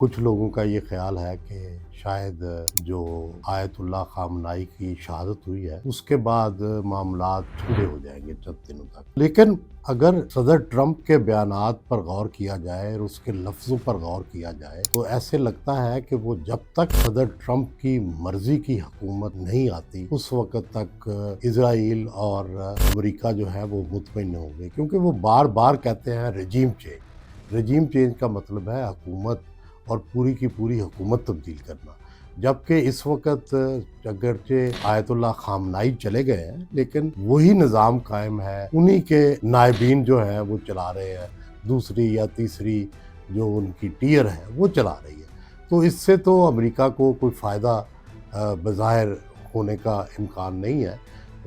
کچھ لوگوں کا یہ خیال ہے کہ شاید جو آیت اللہ خامنائی کی شہادت ہوئی ہے اس کے بعد معاملات ٹھنڈے ہو جائیں گے چند دنوں تک. لیکن اگر صدر ٹرمپ کے بیانات پر غور کیا جائے اور اس کے لفظوں پر غور کیا جائے تو ایسے لگتا ہے کہ وہ جب تک صدر ٹرمپ کی مرضی کی حکومت نہیں آتی اس وقت تک اسرائیل اور امریکہ جو ہے وہ مطمئن ہوں گے، کیونکہ وہ بار بار کہتے ہیں رجیم چینج کا مطلب ہے حکومت اور پوری کی پوری حکومت تبدیل کرنا. جبکہ اس وقت اگرچہ آیت اللہ خامنائی چلے گئے ہیں لیکن وہی نظام قائم ہے، انہی کے نائبین جو ہیں وہ چلا رہے ہیں، دوسری یا تیسری جو ان کی ٹیر ہے وہ چلا رہی ہے. تو اس سے تو امریکہ کو کوئی فائدہ بظاہر ہونے کا امکان نہیں ہے.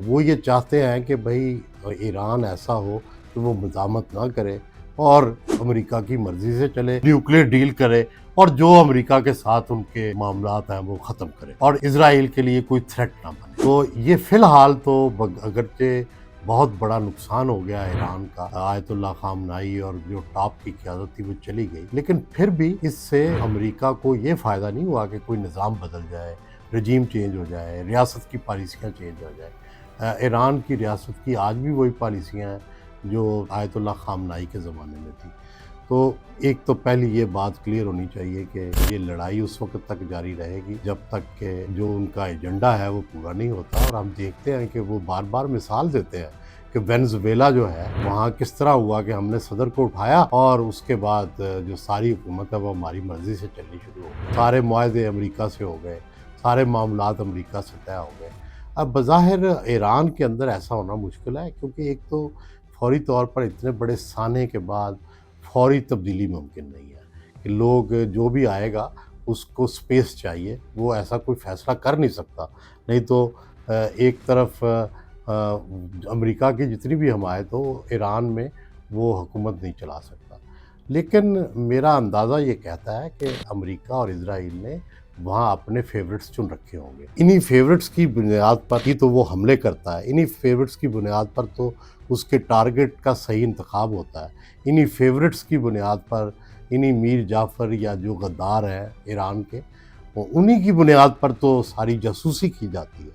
وہ یہ چاہتے ہیں کہ بھئی ایران ایسا ہو کہ وہ مزاحمت نہ کرے اور امریکہ کی مرضی سے چلے، نیوکلیئر ڈیل کرے اور جو امریکہ کے ساتھ ان کے معاملات ہیں وہ ختم کرے اور اسرائیل کے لیے کوئی تھریٹ نہ بنے. تو یہ فی الحال تو اگرچہ بہت بڑا نقصان ہو گیا ایران کا، آیت اللہ خامنائی اور جو ٹاپ کی قیادت تھی وہ چلی گئی، لیکن پھر بھی اس سے امریکہ کو یہ فائدہ نہیں ہوا کہ کوئی نظام بدل جائے، رجیم چینج ہو جائے، ریاست کی پالیسیاں چینج ہو جائے. ایران کی ریاست کی آج بھی وہی پالیسیاں ہیں جو آیت اللہ خامنائی کے زمانے میں تھی. تو ایک تو پہلی یہ بات کلیئر ہونی چاہیے کہ یہ لڑائی اس وقت تک جاری رہے گی جب تک کہ جو ان کا ایجنڈا ہے وہ پورا نہیں ہوتا. اور ہم دیکھتے ہیں کہ وہ بار بار مثال دیتے ہیں کہ وینزویلا جو ہے وہاں کس طرح ہوا کہ ہم نے صدر کو اٹھایا اور اس کے بعد جو ساری حکومت ہے وہ ہماری مرضی سے چلنی شروع ہو گئی، سارے معاہدے امریکہ سے ہو گئے، سارے معاملات امریکہ سے طے ہو گئے. اب بظاہر ایران کے اندر ایسا ہونا مشکل ہے کیونکہ ایک تو فوری طور پر اتنے بڑے سانے کے بعد فوری تبدیلی ممکن نہیں ہے کہ لوگ جو بھی آئے گا اس کو سپیس چاہیے، وہ ایسا کوئی فیصلہ کر نہیں سکتا. نہیں تو ایک طرف امریکہ کی جتنی بھی حمایت ہو ایران میں وہ حکومت نہیں چلا سکتا. لیکن میرا اندازہ یہ کہتا ہے کہ امریکہ اور اسرائیل نے وہاں اپنے فیورٹس چن رکھے ہوں گے. انہی فیورٹس کی بنیاد پر ہی تو وہ حملے کرتا ہے، انہی فیورٹس کی بنیاد پر تو اس کے ٹارگٹ کا صحیح انتخاب ہوتا ہے، انہی فیورٹس کی بنیاد پر انہی میر جعفر یا جو غدار ہیں ایران کے انہی کی بنیاد پر تو ساری جاسوسی کی جاتی ہے.